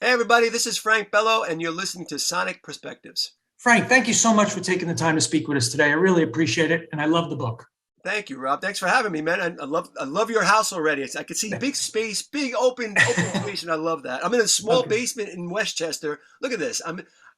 Hey everybody, this is Frank Bello, and you're listening to Sonic Perspectives. Frank, thank you so much for taking the time to speak with us today. I really appreciate it, and I love the book. Thank you, Rob. Thanks for having me, man. I love your house already. I can see big space, big open space, and I love that. I'm in a small Okay. basement in Westchester. Look at this.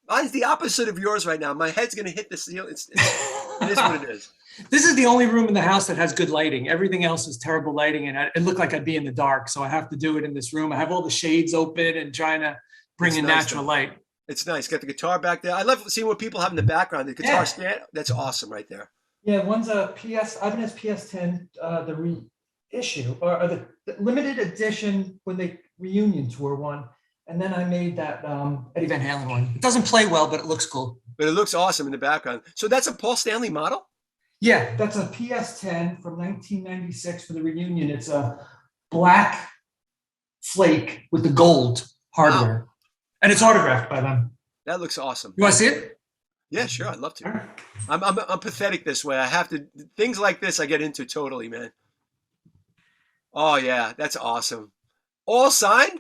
Mine's the opposite of yours right now. My head's gonna hit the ceiling. It is what it is. This is the only room in the house that has good lighting. Everything else is terrible lighting, and it looked like I'd be in the dark, so I have to do it in this room. I have all the shades open and trying to bring It's in nice natural though. light. It's nice. Got the guitar back there. I love seeing what people have in the background. The guitar Yeah. stand. That's awesome right there. Yeah, one's a PS, Ibanez PS10, the reissue, or the limited edition when they reunion tour one. And then I made that Eddie Van Halen one. It doesn't play well, but it looks cool. But it looks awesome in the background. So that's a Paul Stanley model? Yeah, that's a PS10 from 1996 for the reunion. It's a black flake with the gold hardware. Wow. And it's autographed by them. That looks awesome. You want to see it? Yeah, sure. I'd love to. All right. I'm pathetic this way. I have to things like this I get into totally, man. Oh yeah, that's awesome. All signed?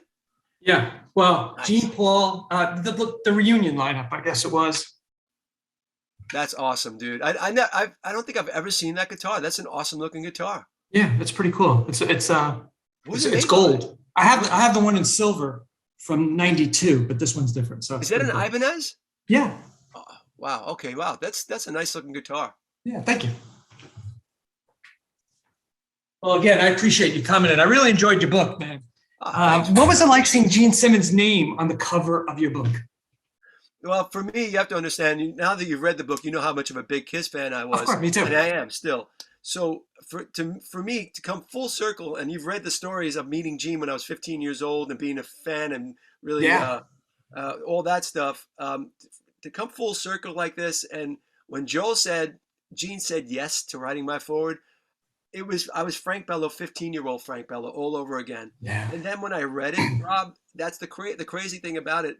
Yeah. Well, Nice. Gene Paul, the reunion lineup, I guess it was. That's awesome, dude. I don't think I've ever seen that guitar. That's an awesome looking guitar. Yeah, it's pretty cool. It's What is it it's made by? gold. I have the one in silver from '92, but this one's different. So Is it's that an pretty cool. Ibanez? Yeah. Oh, wow. Okay. Wow. That's a nice looking guitar. Yeah. Thank you. Well, again, I appreciate you coming in. I really enjoyed your book, man. Thanks. What was it like seeing Gene Simmons' name on the cover of your book? Well, for me, you have to understand. Now that you've read the book, you know how much of a big Kiss fan I Of was, course, me too. and I am still. So for me to come full circle, and you've read the stories of meeting Gene when I was 15 years old and being a fan and really Yeah. all that stuff. To come full circle like this, and when Gene said yes to writing my forward, I was Frank Bello, 15-year-old Frank Bello, all over again. Yeah. And then when I read it, Rob, that's the crazy thing about it.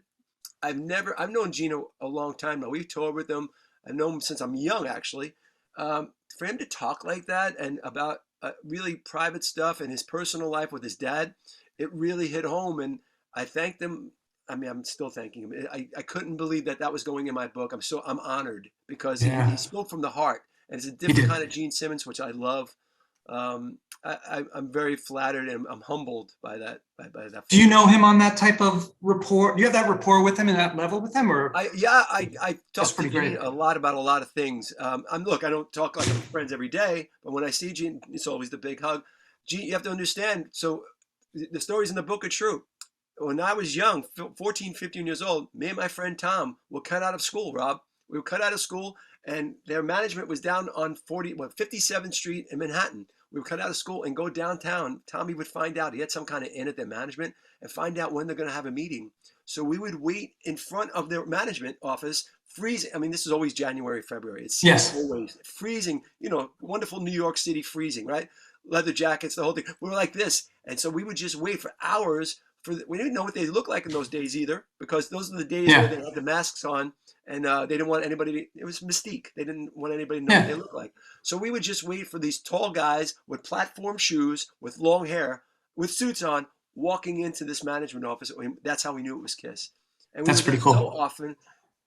I've known Gino a long time now. We've toured with him. I've known him since I'm young, actually. For him to talk like that and about really private stuff and his personal life with his dad, it really hit home. And I thanked him. I mean, I'm still thanking him. I couldn't believe that was going in my book. I'm honored because he Yeah. spoke from the heart, and it's a He different did. kind of Gene Simmons, which I love. I'm very flattered and I'm humbled by that. By that. Do you know him on that type of rapport? Do you have that rapport with him and that level with him, or I that's talk to pretty Gene great? a lot about a lot of things. I don't talk like I'm friends every day, but when I see Gene, it's always the big hug. Gene, you have to understand. So the stories in the book are true. When I was young, 14, 15 years old, me and my friend Tom were cut out of school, Rob. We were cut out of school, and their management was down on 57th Street in Manhattan. We were cut out of school and go downtown. Tommy would find out. He had some kind of in at their management and find out when they're going to have a meeting. So we would wait in front of their management office, freezing. I mean, this is always January, February. It's Yes. always freezing, wonderful New York City freezing, right? Leather jackets, the whole thing. We were like this. And so we would just wait for hours. We didn't know what they looked like in those days either, because those are the days where Yeah. they had the masks on, and they didn't want anybody it was mystique. They didn't want anybody to know what Yeah. they looked like. So we would just wait for these tall guys with platform shoes, with long hair, with suits on, walking into this management office. That's how we knew it was Kiss. And we That's were there pretty so cool. often.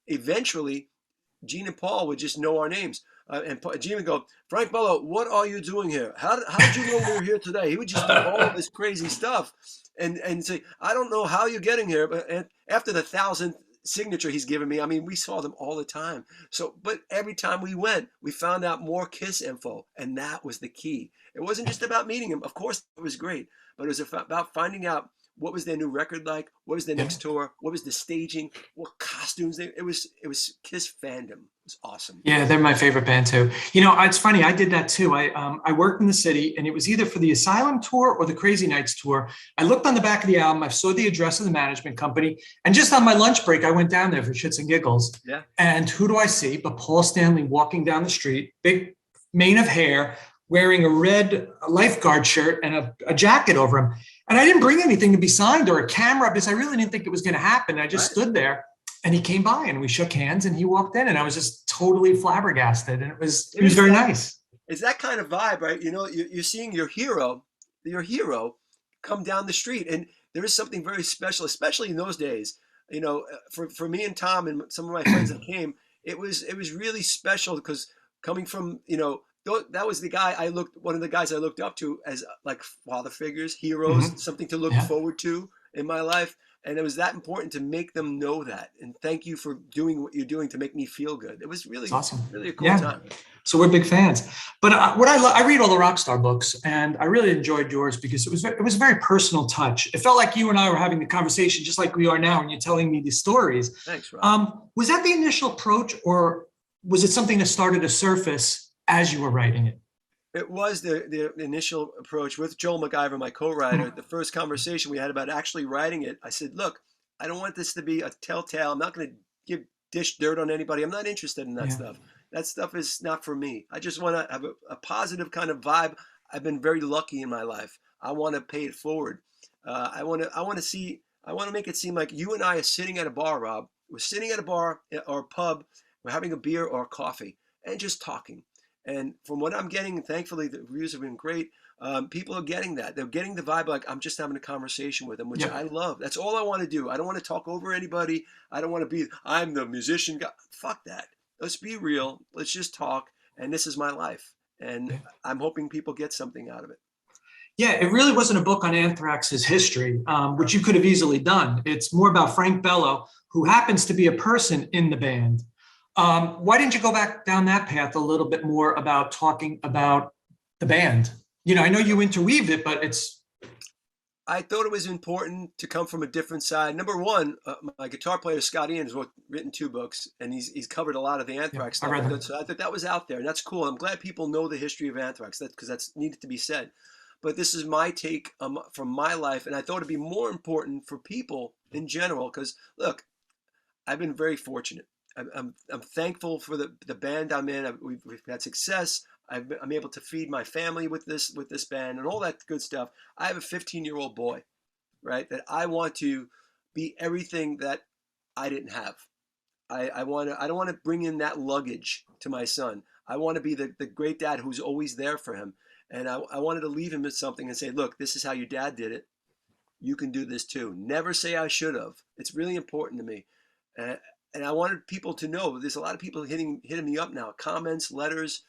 Eventually, Gene and Paul would just know our names. Gene would go, Frank Bello, what are you doing here? How did you know we were here today? He would just do all of this crazy stuff and say, I don't know how you're getting here. But after the 1,000th signature he's given me, I mean, we saw them all the time. So, but every time we went, we found out more Kiss info. And that was the key. It wasn't just about meeting him. Of course, it was great. But it was about finding out what was their new record like, what was their Yeah. next tour, what was the staging, what costumes it was Kiss fandom. It was awesome. Yeah, they're my favorite band too. It's funny. I did that too. I worked in the city, and it was either for the Asylum tour or the Crazy Nights tour. I looked on the back of the album. I saw the address of the management company, and just on my lunch break, I went down there for shits and giggles. Yeah. And who do I see but Paul Stanley walking down the street, big mane of hair, wearing a red lifeguard shirt and a jacket over him. And I didn't bring anything to be signed or a camera because I really didn't think it was going to happen. I just Right. stood there. And he came by and we shook hands and he walked in and I was just totally flabbergasted. And it was very nice. It's that kind of vibe, right? You're seeing your hero come down the street, and there is something very special, especially in those days. For me and Tom and some of my friends that came, it was really special because coming from that was the guy one of the guys I looked up to as like father figures, heroes, Hmm. something to look Yeah. forward to in my life. And it was that important to make them know that. And thank you for doing what you're doing to make me feel good. It was It's really, awesome. really a cool Yeah. time. So we're big fans. But what I read all the Rockstar books, and I really enjoyed yours because it was a very personal touch. It felt like you and I were having the conversation just like we are now, and you're telling me these stories. Thanks, Rob. Was that the initial approach, or was it something that started to surface as you were writing it? It was the initial approach with Joel McIver, my co-writer. Hmm. The first conversation we had about actually writing it, I said, "Look, I don't want this to be a telltale. I'm not going to dish dirt on anybody. I'm not interested in that Yeah. stuff. That stuff is not for me. I just want to have a positive kind of vibe. I've been very lucky in my life. I want to pay it forward. I want to make it seem like you and I are sitting at a bar, Rob. We're sitting at a bar or a pub. We're having a beer or a coffee and just talking." And from what I'm getting, and thankfully the reviews have been great, people are getting that. They're getting the vibe like I'm just having a conversation with them, which Yeah. I love. That's all I want to do. I don't want to talk over anybody. I don't want to I'm the musician guy. Fuck that. Let's be real. Let's just talk. And this is my life. And Yeah. I'm hoping people get something out of it. Yeah, it really wasn't a book on Anthrax's history, which you could have easily done. It's more about Frank Bello, who happens to be a person in the band. Why didn't you go back down that path a little bit more about talking about the band? I know you interweaved it, but it's I thought it was important to come from a different side. Number one, my guitar player Scott Ian has written 2 books, and he's covered a lot of the yeah, Anthrax I stuff. read them. So I thought that was out there, and that's cool. I'm glad people know the history of Anthrax, because that's needed to be said. But this is my take from my life, and I thought it'd be more important for people in general. Because look, I've been very fortunate. I'm thankful for the band I'm in. We've had success. I'm able to feed my family with this band and all that good stuff. I have a 15-year-old boy, right? That I want to be everything that I didn't have. I want to. I don't want to bring in that luggage to my son. I want to be the great dad who's always there for him. And I wanted to leave him with something and say, look, this is how your dad did it. You can do this too. Never say I should have. It's really important to me. Uh, and I wanted people to know there's a lot of people hitting me up now, comments, letters,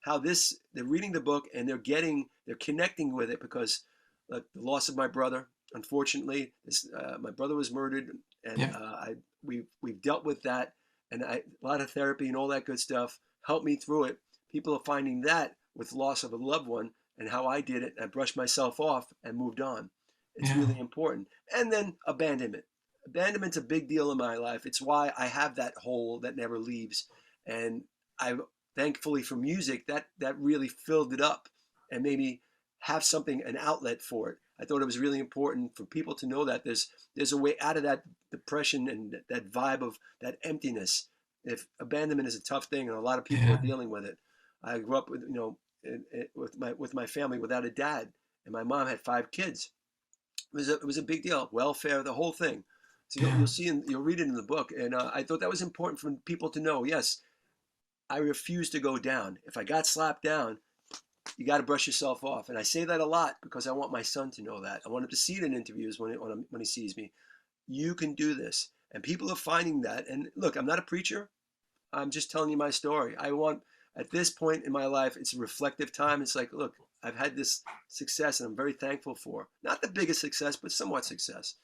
how they're reading the book and they're connecting with it because the loss of my brother, unfortunately, my brother was murdered, and Yeah. we've dealt with that, and a lot of therapy and all that good stuff helped me through it. People are finding that with loss of a loved one and how I did it. I brushed myself off and moved on. It's Yeah. really important. And then abandonment. Abandonment's a big deal in my life. It's why I have that hole that never leaves. And I thankfully for music that really filled it up and made me have something, an outlet for it. I thought it was really important for people to know that there's a way out of that depression and that vibe of that emptiness. If abandonment is a tough thing and a lot of people are Yeah. dealing with it. I grew up with with my family without a dad, and my mom had 5 kids. It was a big deal. Welfare, the whole thing. So Yeah. you'll see you'll read it in the book, and I thought that was important for people to know. Yes, I refuse to go down. If I got slapped down, you got to brush yourself off, and I say that a lot because I want my son to know that. I want him to see it in interviews when he sees me. You can do this, and people are finding that. And look, I'm not a preacher. I'm just telling you my story. I want at this point in my life, it's a reflective time. It's like, look, I've had this success, and I'm very thankful for not the biggest success, but somewhat success.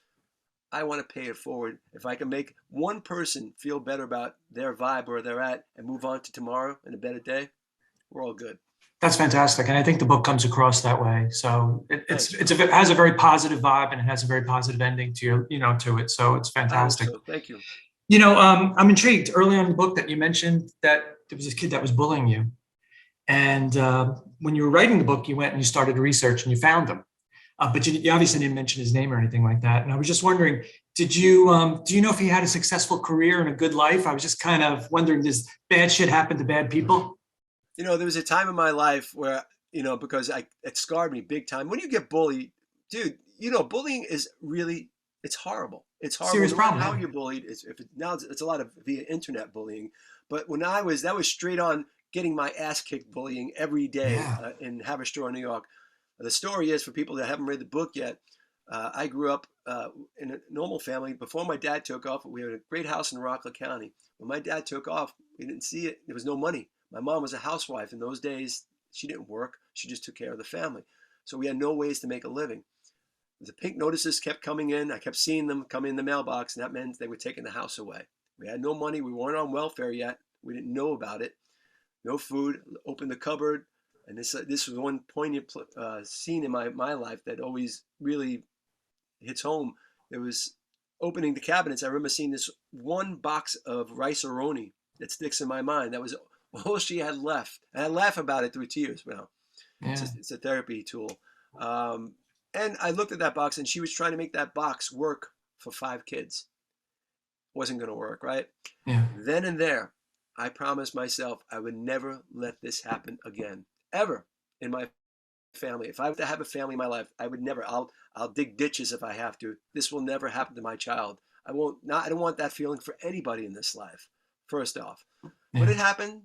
I want to pay it forward. If I can make one person feel better about their vibe where they're at and move on to tomorrow and a better day, we're all good. That's fantastic, and I think the book comes across that way. So Thanks, it has a very positive vibe, and it has a very positive ending to it. So it's I hope fantastic. so. Thank you. I'm intrigued. Early on in the book that you mentioned that there was this kid that was bullying you, and when you were writing the book, you went and you started research and you found him. But you obviously didn't mention his name or anything like that. And I was just wondering, do you know if he had a successful career and a good life? I was just kind of wondering, does bad shit happen to bad people? There was a time in my life where, because it scarred me big time. When you get bullied, dude, bullying is really, it's horrible. It's horrible. Serious No matter problem. how Yeah. you're bullied, now it's a lot of via internet bullying. But that was straight on getting my ass kicked bullying every day Yeah. in Haverstraw, New York. The story is for people that haven't read the book yet. I grew up in a normal family, before my dad took off, we had a great house in Rockland County. When my dad took off, we didn't see it. There was no money. My mom was a housewife. In those days, she didn't work. She just took care of the family. So we had no ways to make a living. The pink notices kept coming in. I kept seeing them come in the mailbox, and that meant they were taking the house away. We had no money. We weren't on welfare yet. We didn't know about it. No food. Opened the cupboard. And this was one poignant scene in my life that always really hits home. It was opening the cabinets. I remember seeing this one box of rice-a-roni that sticks in my mind. That was all she had left. And I laugh about it through tears. Well, Yeah. it's a therapy tool. And I looked at that box, and she was trying to make that box work for 5 kids. Wasn't going to work, right? Yeah. Then and there, I promised myself I would never let this happen again, ever in my family. If I were to have a family in my life, I would never. I'll dig ditches if I have to. This will never happen to my child. I don't want that feeling for anybody in this life. First off, but it happened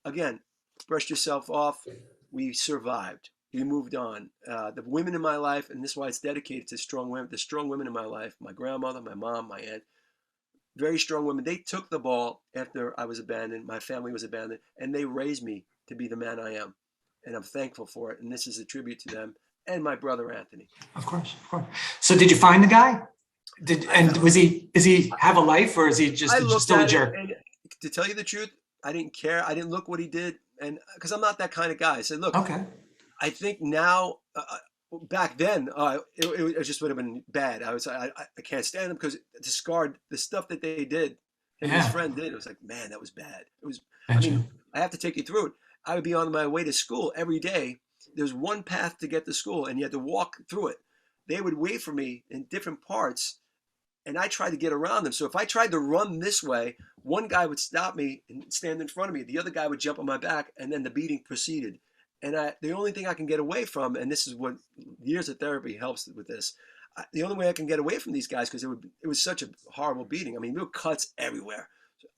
again. Brushed yourself off. We survived. We moved on. The women in my life, and this is why it's dedicated to strong women. The strong women in my life: my grandmother, my mom, my aunt. Very strong women. They took the ball after I was abandoned. My family was abandoned, and they raised me to be the man I am. And I'm thankful for it. And this is a tribute to them and my brother Anthony. Of course, of course. So did you find the guy? Does he have a life, or is he just still a jerk? And to tell you the truth, I didn't care. I didn't look what he did, and because I'm not that kind of guy. I said, look, Okay. I think now, back then, it just would have been bad. I can't stand him because the stuff that they did, and his friend did. It was like, man, that was bad. It was. I mean, I have to take you through it. I would be on my way to school every day. There's one path to get to school, and you had to walk through it. They would wait for me in different parts, and I tried to get around them. So if I tried to run this way, one guy would stop me and stand in front of me. The other guy would jump on my back, and then the beating proceeded. And the only thing I can get away from, and this is what years of therapy helps with this, the only way I can get away from these guys, because it was such a horrible beating. I mean, there were cuts everywhere.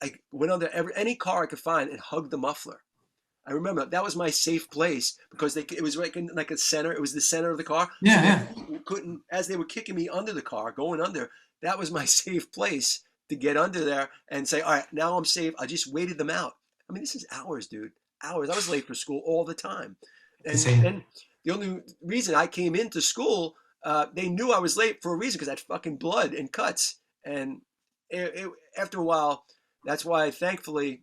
I went under any car I could find and hugged the muffler. I remember that was my safe place because it was like a center. It was the center of the car. Yeah, so couldn't, as they were kicking me under the car, going under, that was my safe place to get under there and say, all right, now I'm safe. I just waited them out. I mean, this is hours, dude. Hours. I was late for school all the time. And the only reason I came into school, they knew I was late for a reason, because I had fucking blood and cuts. And after a while, that's why, thankfully,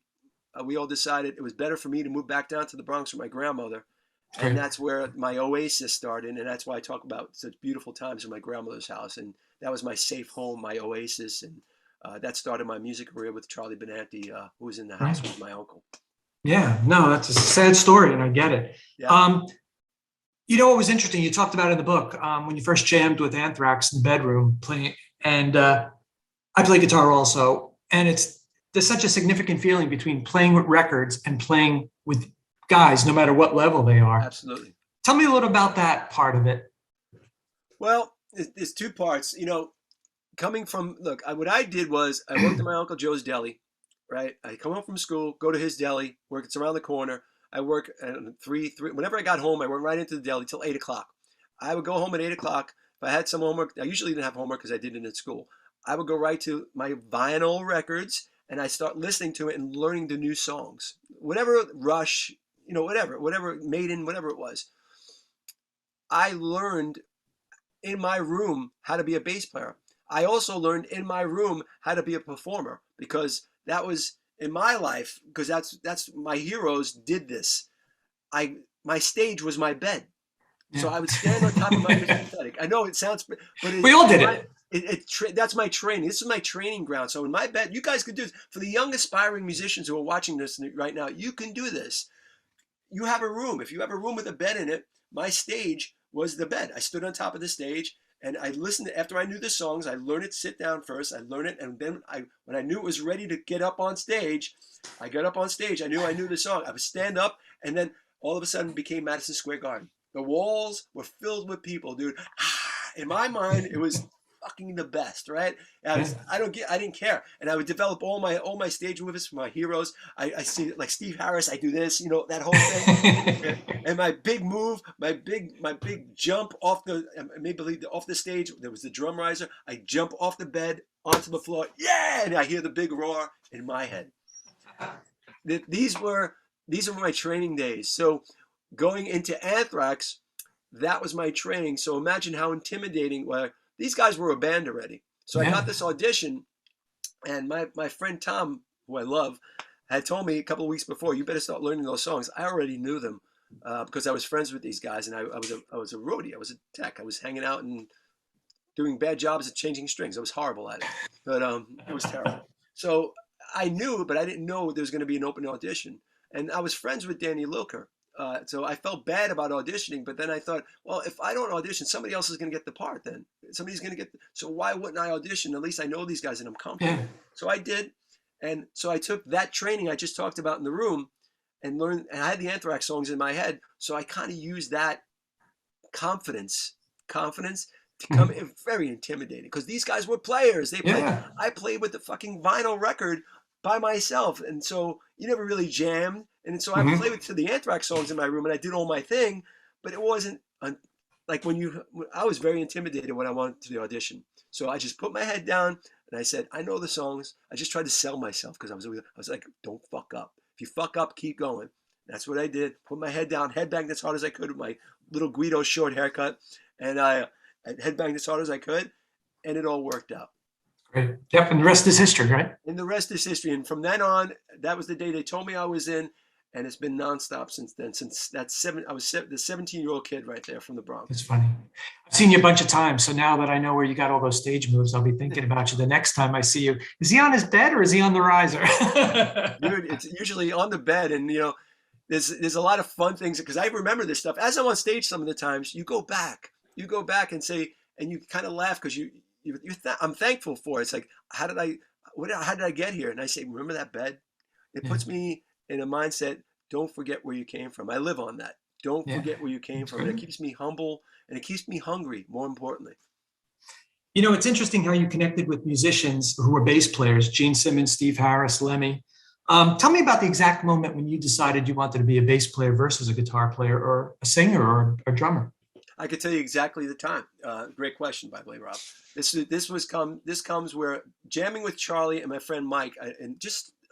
we all decided it was better for me to move back down to the Bronx with my grandmother. And that's where my oasis started. And that's why I talk about such beautiful times in my grandmother's house. And that was my safe home, my oasis. And that started my music career with Charlie Benanti, who was in the house with my uncle. Yeah, no, that's a sad story, and I get it. Yeah. You know what was interesting? You talked about in the book when you first jammed with Anthrax in the bedroom playing, and I play guitar also, and there's such a significant feeling between playing with records and playing with guys, no matter what level they are. Absolutely. Tell me a little about that part of it. Well, there's 2 parts. You know, coming from, look, what I did was I worked at my Uncle Joe's deli, right? I come home from school, go to his deli, work, it's around the corner. I work at 3, whenever I got home, I went right into the deli till 8 o'clock. I would go home at 8 o'clock. If I had some homework, I usually didn't have homework because I did it in school. I would go right to my vinyl records, and I start listening to it and learning the new songs. Whatever, Rush, you know, whatever, Maiden, whatever it was. I learned in my room how to be a bass player. I also learned in my room how to be a performer, because that was in my life, because that's my heroes did this. My stage was my bed. So I would stand on top of my pathetic. I know it sounds, but we all did it. That's my training. This is my training ground. So in my bed, you guys could do this. For the young aspiring musicians who are watching this right now, you can do this. You have a room. If you have a room with a bed in it, my stage was the bed. I stood on top of the stage, and I listened. After I knew the songs, I learned it. Sit down first. I learned it, and then when I knew it was ready to get up on stage, I got up on stage. I knew the song. I would stand up, and then all of a sudden it became Madison Square Garden. The walls were filled with people, dude. In my mind, it was fucking the best, right? Yeah. I didn't care, and I would develop all my stage movements for my heroes. I see like Steve Harris, I do this, that whole thing. And my big move, my big jump off the, maybe off the stage. There was the drum riser. I jump off the bed onto the floor, yeah, and I hear the big roar in my head. These were my training days. So going into Anthrax, that was my training. So imagine how intimidating. Where these guys were a band already. So I got this audition, and my friend Tom, who I love, had told me a couple of weeks before, you better start learning those songs. I already knew them because I was friends with these guys, and I was a roadie. I was a tech. I was hanging out and doing bad jobs at changing strings. I was horrible at it, but it was terrible. So I knew, but I didn't know there was going to be an open audition. And I was friends with Danny Lilker. So I felt bad about auditioning, but then I thought, well, if I don't audition, somebody else is going to get the part then. Somebody's going to get, so why wouldn't I audition? At least I know these guys and I'm comfortable. Yeah. So I did. And so I took that training I just talked about in the room and learned, and I had the Anthrax songs in my head. So I kind of used that confidence to come in very intimidating, because these guys were players. They played, I played with the fucking vinyl record by myself. And so you never really jammed. And so I played to the Anthrax songs in my room and I did all my thing, but it wasn't like I was very intimidated when I went to the audition. So I just put my head down and I said, I know the songs. I just tried to sell myself because I was like, don't fuck up. If you fuck up, keep going. That's what I did. Put my head down, headbanged as hard as I could with my little Guido short haircut. And I headbanged as hard as I could, and it all worked out. Great. Yep. And the rest is history, right? And the rest is history. And from then on, that was the day they told me I was in, and it's been nonstop since then. Since that's I was the 17-year-old kid right there from the Bronx. It's funny. I've seen you a bunch of times, so now that I know where you got all those stage moves, I'll be thinking about you the next time I see you. Is he on his bed or is he on the riser? Dude, it's usually on the bed, and there's a lot of fun things because I remember this stuff as I'm on stage. Some of the times you go back and say, and you kind of laugh because I'm thankful for it. It's like, how did I get here? And I say, remember that bed? It puts me in a mindset. Don't forget where you came from. I live on that. Don't forget where you came from. And it keeps me humble and it keeps me hungry, more importantly. It's interesting how you connected with musicians who were bass players, Gene Simmons, Steve Harris, Lemmy. Tell me about the exact moment when you decided you wanted to be a bass player versus a guitar player or a singer or a drummer. I could tell you exactly the time. Great question, by the way, Rob. This comes where jamming with Charlie and my friend Mike, I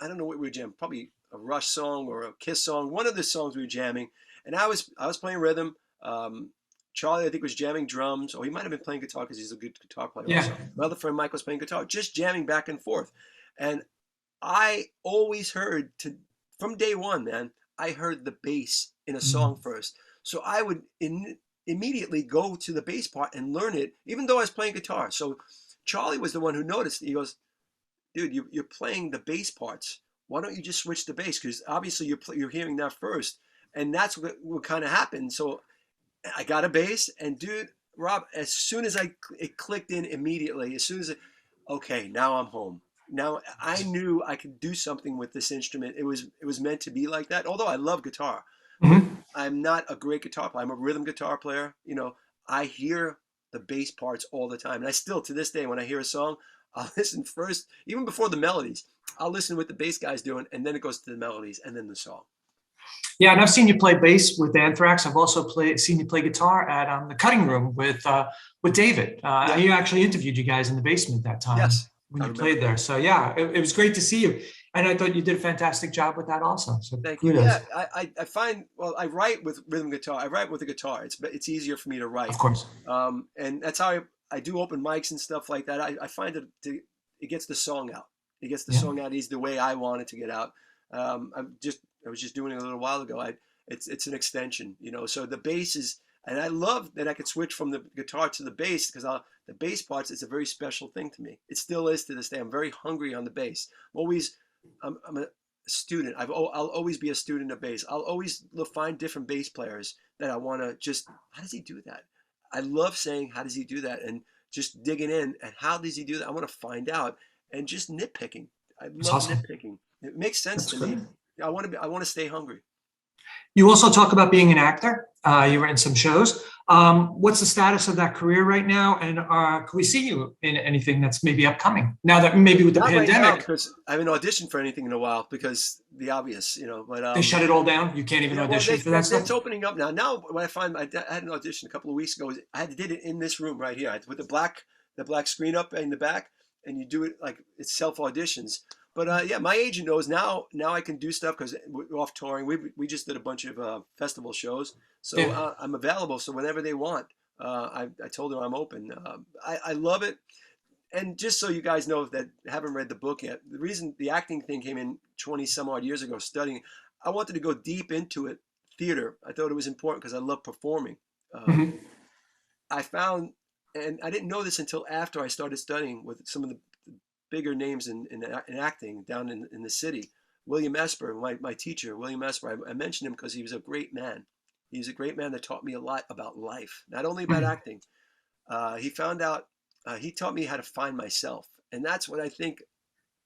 don't know what we were jamming, probably a Rush song or a Kiss song, one of the songs we were jamming, and I was playing rhythm. Charlie, I think, was jamming drums, or he might have been playing guitar because he's a good guitar player. Also. My other friend Mike was playing guitar, just jamming back and forth, and I always heard from day one, man. I heard the bass in a song first, so I would immediately go to the bass part and learn it, even though I was playing guitar. So Charlie was the one who noticed. He goes, dude, you're playing the bass parts. Why don't you just switch to bass? Because obviously you're hearing that first. And that's what kind of happened. So I got a bass, and dude, Rob, as soon as it clicked in immediately, okay, now I'm home. Now I knew I could do something with this instrument. It was meant to be like that. Although I love guitar. I'm not a great guitar player. I'm a rhythm guitar player. I hear the bass parts all the time. And I still, to this day, when I hear a song, I'll listen first, even before the melodies. I'll listen to what the bass guy's doing, and then it goes to the melodies, and then the song. Yeah, and I've seen you play bass with Anthrax. I've also seen you play guitar at the Cutting Room with David. He actually interviewed you guys in the basement that time. Yes, when you played there. So yeah, it was great to see you. And I thought you did a fantastic job with that also. So thank you. Yeah, I find, I write with rhythm guitar. I write with a guitar. It's easier for me to write. Of course. And that's how I do open mics and stuff like that. I find it gets the song out. It gets the song out the way I want it to get out. I was just doing it a little while ago. It's an extension, So the bass is, and I love that I could switch from the guitar to the bass because the bass parts is a very special thing to me. It still is to this day. I'm very hungry on the bass. I'm a student. I'll always be a student of bass. I'll always find different bass players that I want to just, how does he do that? I love saying, how does he do that? And just digging in and how does he do that? I want to find out and just nitpicking. I love nitpicking. It makes sense to me. I want to stay hungry. You also talk about being an actor. You were in some shows. What's the status of that career right now? And can we see you in anything that's maybe upcoming now that maybe with the Not right now pandemic, because I haven't auditioned for anything in a while because the obvious, But they shut it all down? You can't even yeah, well, audition for that that's stuff? opening up now. Now, what I find, I had an audition a couple of weeks ago. I did it in this room right here. I had to put the black screen up in the back, and you do it like it's self auditions. But yeah, my agent knows now. Now I can do stuff because we're off touring. We just did a bunch of festival shows, so Yeah. I'm available. So whenever they want, I told her I'm open. I love it. And just so you guys know that haven't read the book yet, the reason the acting thing came in 20 some odd years ago, studying, I wanted to go deep into it, theater. I thought it was important because I love performing. Um, Mhm. I found, and I didn't know this until after I started studying with some of the bigger names in acting down in the city. William Esper, my teacher, William Esper, I mentioned him because he was a great man. He was a great man that taught me a lot about life, not only about Mhm. acting. He found out, he taught me how to find myself. And that's what I think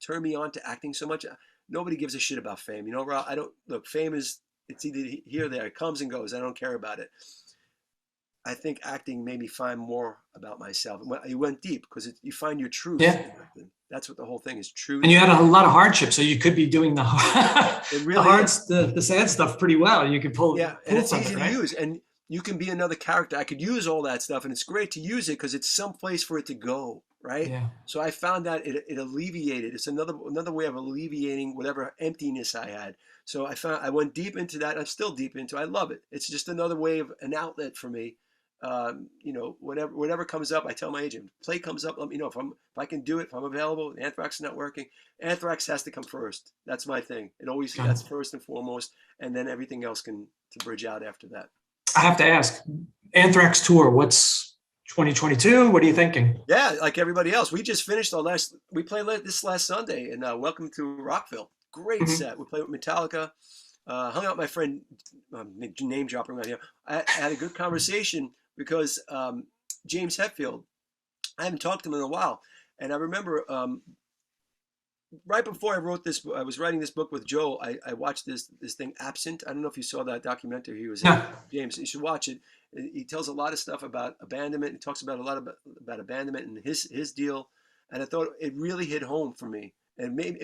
turned me on to acting so much. Nobody gives a shit about fame. Rob, I don't look, fame is, it's either here or there. It comes and goes. I don't care about it. I think acting made me find more about myself. You went deep because you find your truth Yeah. in acting. That's what the whole thing is, And truth. you had a lot of hardship, so you could be doing the It the really hard, is. the sad stuff pretty well. You could Yeah, and pull it's from it, easy to right? use, and you can be another character. I could use all that stuff, and it's great to use it because it's some place for it to go, right? Yeah. So I found that it alleviated. It's another way of alleviating whatever emptiness I had. So I went deep into that. I'm still deep into. I love it. It's just another way of an outlet for me. Whatever comes up, I tell my agent. Play comes up, let me know if I can do it. If I'm available. Anthrax is not working. Anthrax has to come first. That's my thing. Okay. That's first and foremost, and then everything else can to bridge out after that. I have to ask, Anthrax tour, what's 2022? What are you thinking? Yeah, like everybody else, we just finished we played this last Sunday, and Welcome to Rockville. Great Mhm. set. We played with Metallica. Hung out with my friend, name dropping right here. I had a good conversation because James Hetfield, I haven't talked to him in a while, and I remember right before I was writing this book with Joel. I watched this thing, Absent. I don't know if you saw that documentary he was in. No. James, you should watch it. He tells a lot of stuff about abandonment. He talks about a lot about abandonment and his deal. And I thought it really hit home for me. And maybe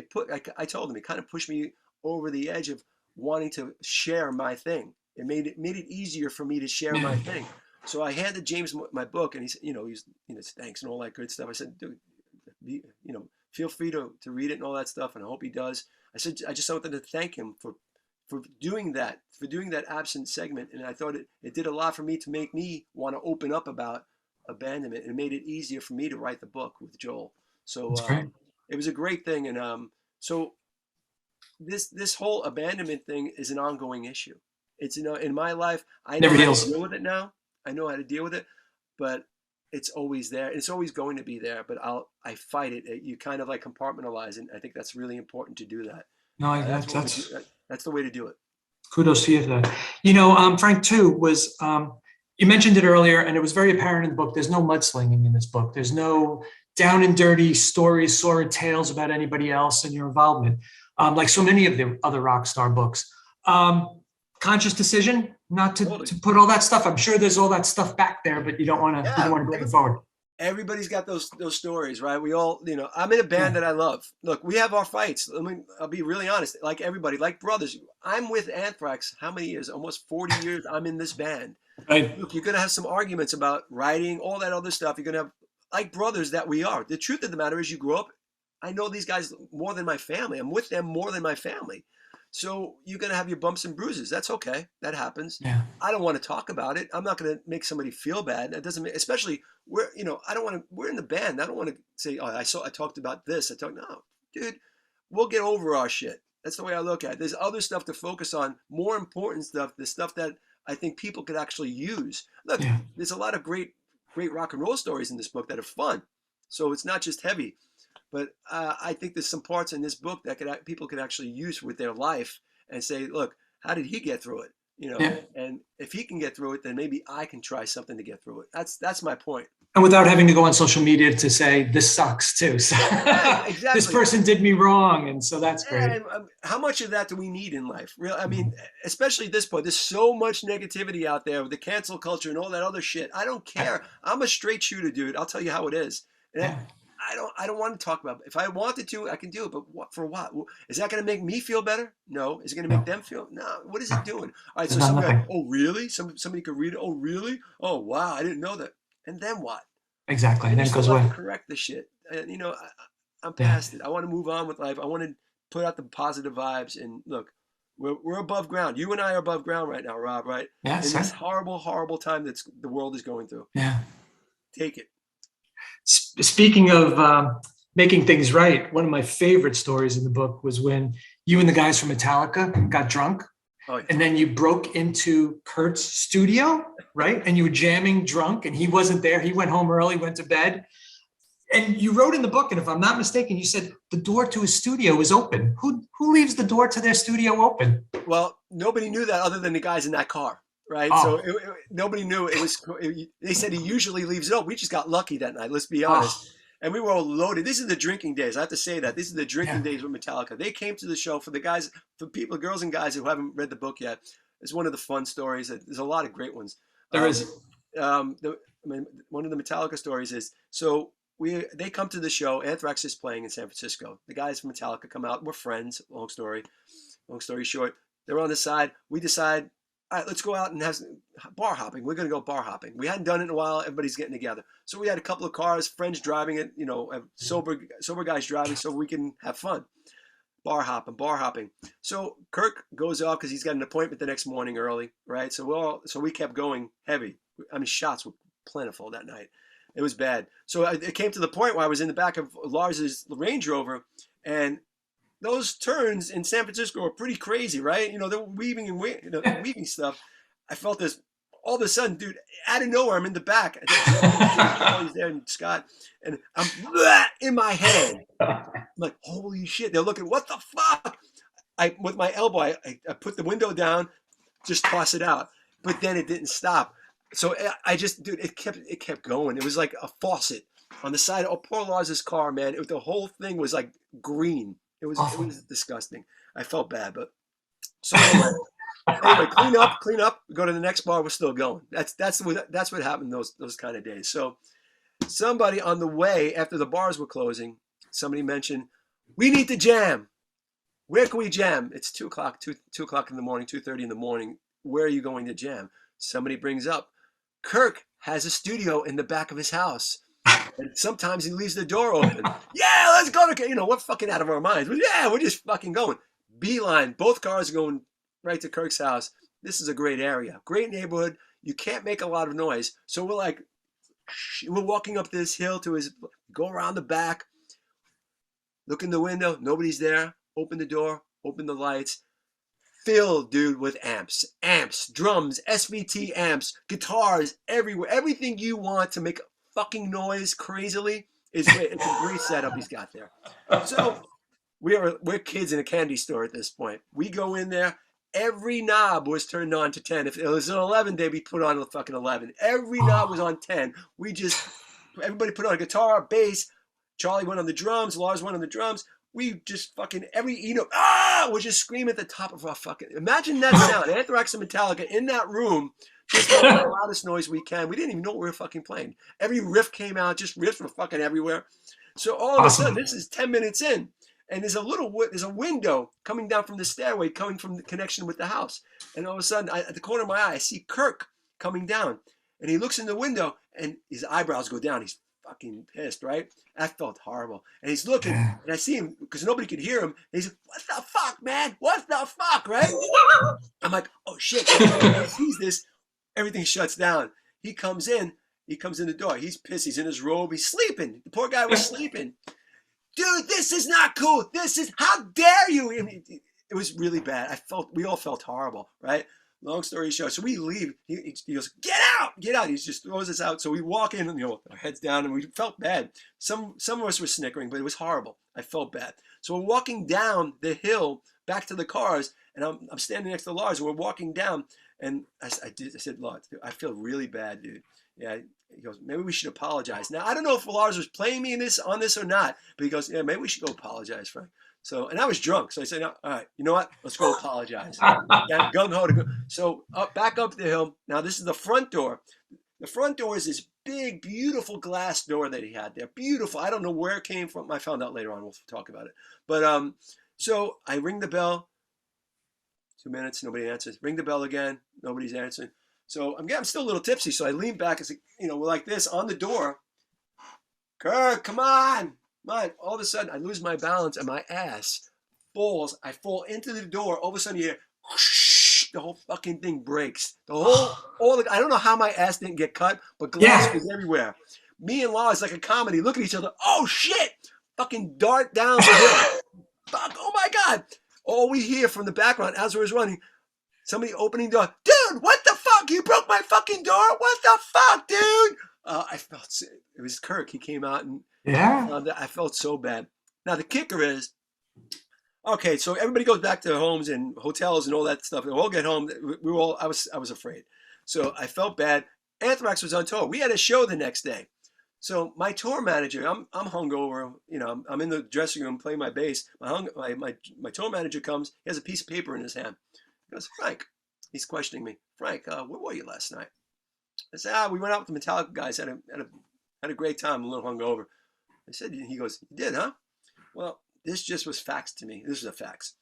I told him, it kind of pushed me over the edge of wanting to share my thing. It made it easier for me to share Yeah. my thing. So I handed James my book, and he's thanks and all that good stuff. I said, dude, feel free to read it and all that stuff, and I hope he does. I said I just wanted to thank him for doing that absent segment, and I thought it did a lot for me to make me want to open up about abandonment, and it made it easier for me to write the book with Joel. So That's great. it was a great thing, and so this whole abandonment thing is an ongoing issue. It's in my life. I know Never how to heals. deal with it now. I know how to deal with it, but it's always there. It's always going to be there. But I fight it. You kind of like compartmentalize, and I think that's really important to do that. No, That's what we do. that's That's the way to do it. kudos to you for that. Frank, too, was you mentioned it earlier, and it was very apparent in the book. There's no mudslinging in this book. There's no down and dirty stories, sordid tales about anybody else and your involvement, like so many of the other rock star books. Conscious decision not Totally. to put all that stuff. I'm sure there's all that stuff back there, but you don't want Yeah. to bring it forward. Everybody's got those stories, right? We all, I'm in a band Yeah. that I love. Look, we have our fights. I'll be really honest. Like everybody, like brothers. I'm with Anthrax. How many years? Almost 40 years. I'm in this band. Right. Look, you're gonna have some arguments about writing, all that other stuff. You're gonna have like brothers that we are. The truth of the matter is, you grow up. I know these guys more than my family. I'm with them more than my family. So you're gonna have your bumps and bruises. That's okay. That happens. Yeah. I don't want to talk about it. I'm not gonna make somebody feel bad. That doesn't make, especially I don't want to. We're in the band. I don't want to say, oh, I talked about this. No, dude. We'll get over our shit. That's the way I look at it. There's other stuff to focus on, more important stuff, the stuff that I think people could actually use. Look, Yeah. there's a lot of great rock and roll stories in this book that are fun. So it's not just heavy, but I think there's some parts in this book that people could actually use with their life and say, look, how did he get through it? Yeah. And if he can get through it, then maybe I can try something to get through it. That's my point. And without having to go on social media to say this sucks too. So Yeah, this exactly. person did me wrong, and so that's great. And how much of that do we need in life? Real, I mean, especially at this point, there's so much negativity out there with the cancel culture and all that other shit. I don't care. I'm a straight shooter, dude. I'll tell you how it is. And Yeah. I don't want to talk about it. If I wanted to, I can do it. But what for what? Is that going to make me feel better? No. Is it going to make No, them feel? No. What is no, it doing? All right. it's So not somebody, nothing. oh really? Somebody could read it. Oh really? Oh wow, I didn't know that. And then what? Exactly. And And you're then it still goes left to away. correct the shit. And you know, I'm Yeah. past it. I want to move on with life. I want to put out the positive vibes. And look, we're above ground. You and I are above ground right now, Rob. Right? Yeah. In this Sir. horrible, horrible time that's the world is going through. Yeah. Take it. Speaking of making things right, one of my favorite stories in the book was when you and the guys from Metallica got drunk, Oh yeah. and then you broke into Kurt's studio, right? And you were jamming drunk, and he wasn't there. He went home early, went to bed. And you wrote in the book, and if I'm not mistaken, you said the door to his studio is open. Who leaves the door to their studio open? Well, nobody knew that other than the guys in that car, right? So Oh, nobody knew it was. They said he usually leaves it open. We just got lucky that night. Let's be honest. oh, And we were all loaded. This is the drinking days. I have to say that. These are the drinking yeah. days with Metallica. They came to the show for the guys, for people, girls and guys who haven't read the book yet. It's one of the fun stories. There's a lot of great ones. There Um, is. I mean, one of the Metallica stories is so they come to the show. Anthrax is playing in San Francisco. The guys from Metallica come out. We're friends. Long story. Long story short, they're on the side. We decide, all right, let's go out and have some bar hopping. We're going to go bar hopping. We hadn't done it in a while. Everybody's getting together. So we had a couple of cars, friends driving it, you know, sober guys driving so we can have fun. Bar hopping, bar hopping. So Kirk goes off because he's got an appointment the next morning early, right? So we kept going heavy. I mean, shots were plentiful that night. It was bad. So it came to the point where I was in the back of Lars's Range Rover, and those turns in San Francisco are pretty crazy, right? You know, they're weaving and weaving stuff. I felt this all of a sudden, dude, out of nowhere. I'm in the back. I think Charlie's there and Scott, and I'm in my hand. I'm like, holy shit! They're looking. What the fuck? I with my elbow, I put the window down, just toss it out. But then it didn't stop. So I just, dude, it kept going. It was like a faucet on the side of poor Lars's car, man. The whole thing was like green. It Awful. was disgusting. I felt bad, but so anyway, clean up. We go to the next bar. We're still going. That's what happened those kind of days. So somebody on the way after the bars were closing, somebody mentioned we need to jam. Where can we jam? It's 2 o'clock, 2 o'clock in the morning, 2:30 in the morning. Where are you going to jam? Somebody brings up Kirk has a studio in the back of his house. And sometimes he leaves the door open. Yeah, let's go to, we're fucking out of our minds. But yeah, we're just fucking going. Beeline, both cars are going right to Kirk's house. This is a great area, great neighborhood. You can't make a lot of noise. So we're walking up this hill to go around the back, look in the window, nobody's there. Open the door, open the lights. Filled, dude, with amps, drums, SVT amps, guitars, everywhere. Everything you want to make fucking noise crazily it's a great setup he's got there. So we're kids in a candy store at this point. We go in there. Every knob was turned on to 10. If it was an 11, they'd be put on a fucking 11. Every knob was on 10. Everybody put on a guitar, bass. Charlie went on the drums. Lars went on the drums. We just fucking we're just screaming at the top of our fucking. Imagine that sound. Anthrax and Metallica in that room, just making the loudest noise we can. We didn't even know what we were fucking playing. Every riff came out, just riffs were fucking everywhere. So all of a sudden, Awesome. this is 10 minutes in, and there's a window coming down from the stairway, coming from the connection with the house. And all of a sudden, at the corner of my eye, I see Kirk coming down, and he looks in the window, and his eyebrows go down. He's fucking pissed, right? That felt horrible. And he's looking, Yeah. and I see him because nobody could hear him. And he's like, "What the fuck, man? What the fuck?" Right? I'm like, "Oh shit!" He sees this, everything shuts down. He comes in the door. He's pissed. He's in his robe. He's sleeping. The poor guy was sleeping. Dude, this is not cool. How dare you? It was really bad. We all felt horrible, right? Long story short, so we leave. He goes, get out, get out. He just throws us out. So we walk in, and our heads down, and we felt bad. Some of us were snickering, but it was horrible. I felt bad. So we're walking down the hill back to the cars, and I'm standing next to Lars, and we're walking down, and I said, Lars, I feel really bad, dude. Yeah, he goes, maybe we should apologize. Now, I don't know if Lars was playing me on this or not, but he goes, yeah, maybe we should go apologize, Frank. So, and I was drunk. So I said, all right, you know what? Let's go apologize. Yeah, gung ho to go. So back up the hill. Now, this is the front door. The front door is this big, beautiful glass door that he had there. Beautiful. I don't know where it came from. I found out later on. We'll talk about it. But so I ring the bell. 2 minutes, nobody answers. Ring the bell again. Nobody's answering. So I'm still a little tipsy. So I lean back and say, we're like this on the door. Kirk, come on. Come on. All of a sudden, I lose my balance and my ass falls. I fall into the door. All of a sudden, you hear whoosh, the whole fucking thing breaks. I don't know how my ass didn't get cut, but glass was everywhere. Me and Lars, like a comedy, look at each other. Oh, shit. Fucking dart down the hill. Fuck, oh, my God. All we hear from the background as we're running, somebody opening the door. Dude, what the fuck? You broke my fucking door? What the fuck, dude? I felt sick. It was Kirk. He came out and I felt so bad. Now, the kicker is, okay, so everybody goes back to their homes and hotels and all that stuff. And we'll all get home. I was afraid. So I felt bad. Anthrax was on tour. We had a show the next day. So my tour manager, I'm hungover. I'm in the dressing room playing my bass. My tour manager comes. He has a piece of paper in his hand. He goes, Frank. He's questioning me. Frank, where were you last night? I said, we went out with the Metallica guys. Had a great time. A little hungover. I said, he goes, you did, huh? Well, this just was faxed to me. This is a fax.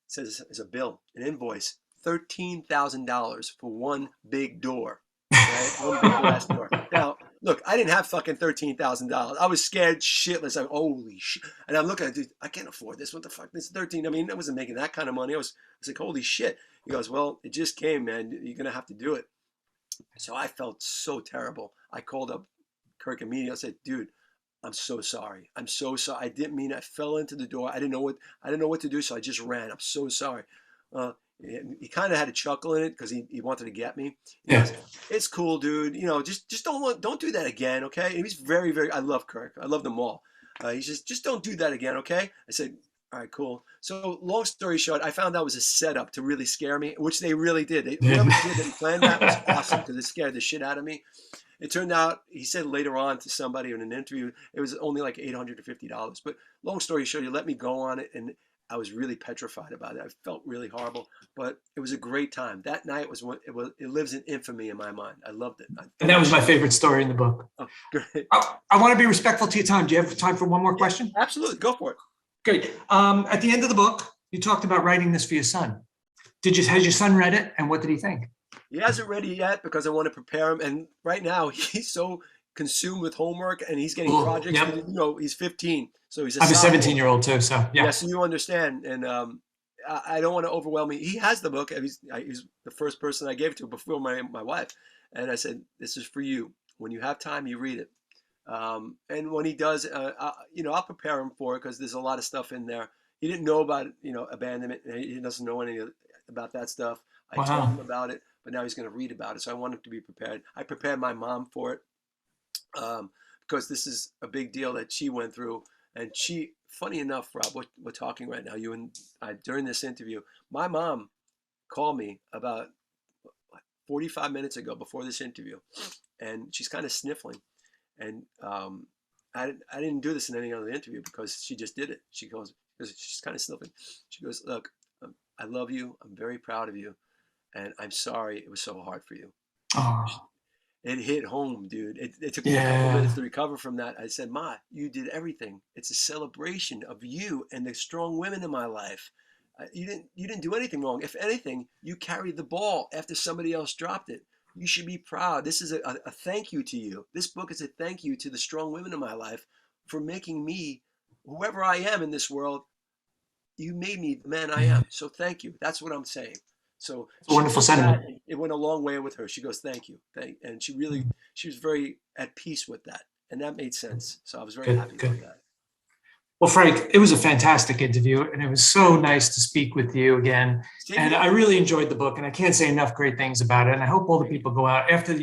It says it's a bill, an invoice, $13,000 for one big door. Right? One big glass door. Now, look, I didn't have fucking $13,000. I was scared shitless. I'm holy shit. And I'm looking at it, I can't afford this. What the fuck? This is 13. I mean, I wasn't making that kind of money. I was like, holy shit. He goes, well, it just came, man. You're going to have to do it. So I felt so terrible. I called up Kirk immediately. I said, dude, I'm so sorry. I'm so sorry. I didn't mean it. I fell into the door. I didn't know what to do. So I just ran. I'm so sorry. He kind of had a chuckle in it because he wanted to get me. He goes, it's cool, dude. Just don't do that again, okay? And he's very, very. I love Kirk. I love them all. He's just don't do that again, okay? I said, all right, cool. So long story short, I found that was a setup to really scare me, which they really did. Whoever did it and planned that was awesome because it scared the shit out of me. It turned out, he said later on to somebody in an interview, it was only like $850. But long story short, he let me go on it, and I was really petrified about it. I felt really horrible, but it was a great time. That night it lives in infamy in my mind. I loved it. And that was my favorite story in the book. Oh, great. I want to be respectful to your time. Do you have time for one more question? Absolutely. Go for it. Great. At the end of the book, you talked about writing this for your son. Has your son read it, and what did he think? He hasn't read it yet because I want to prepare him. And right now he's so consumed with homework and he's getting projects. Yep. He's 15. So he's I have a 17-year-old too. So yeah. So you understand. And I don't want to overwhelm him. He has the book. He's the first person I gave it to before my wife. And I said, this is for you. When you have time, you read it. And when he does, I'll prepare him for it because there's a lot of stuff in there. He didn't know about, Abandonment. He doesn't know any about that stuff. I told him about it, but now he's going to read about it. So I want him to be prepared. I prepared my mom for it because this is a big deal that she went through. And funny enough, Rob, we're talking right now, you and I, during this interview, my mom called me about 45 minutes ago before this interview, and she's kind of sniffling. And I didn't do this in any other interview because she just did it. She goes, she's kind of sniffling. She goes, look, I love you. I'm very proud of you. And I'm sorry it was so hard for you. Oh. It hit home, dude. It took me a couple minutes to recover from that. I said, Ma, you did everything. It's a celebration of you and the strong women in my life. You didn't do anything wrong. If anything, you carried the ball after somebody else dropped it. You should be proud. This is a thank you to you. This book is a thank you to the strong women in my life for making me, whoever I am in this world, you made me the man I am. So thank you. That's what I'm saying. So wonderful sentiment. It went a long way with her. She goes, thank you. And she was very at peace with that. And that made sense. So I was very happy with that. Well, Frank, it was a fantastic interview, and it was so nice to speak with you again. And I really enjoyed the book, and I can't say enough great things about it. And I hope all the people go out after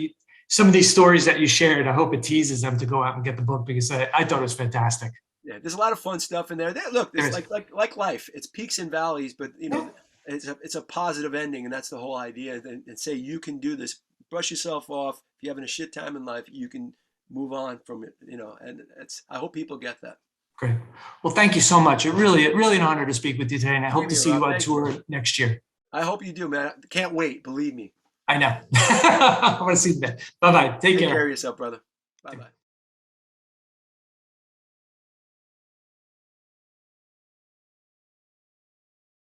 some of these stories that you shared. I hope it teases them to go out and get the book because I thought it was fantastic. Yeah, there's a lot of fun stuff in there. Look, it's like life. It's peaks and valleys, but it's a positive ending, and that's the whole idea. And say you can do this. brush yourself off. If you're having a shit time in life, you can move on from it, and I hope people get that. Great. Well, thank you so much. Really an honor to speak with you today, and I hope to see you on Thank tour next year. I hope you do, man. Can't wait. Believe me. I know. I want to see that. Bye-bye. Take care. Take care of yourself, brother. Bye-bye.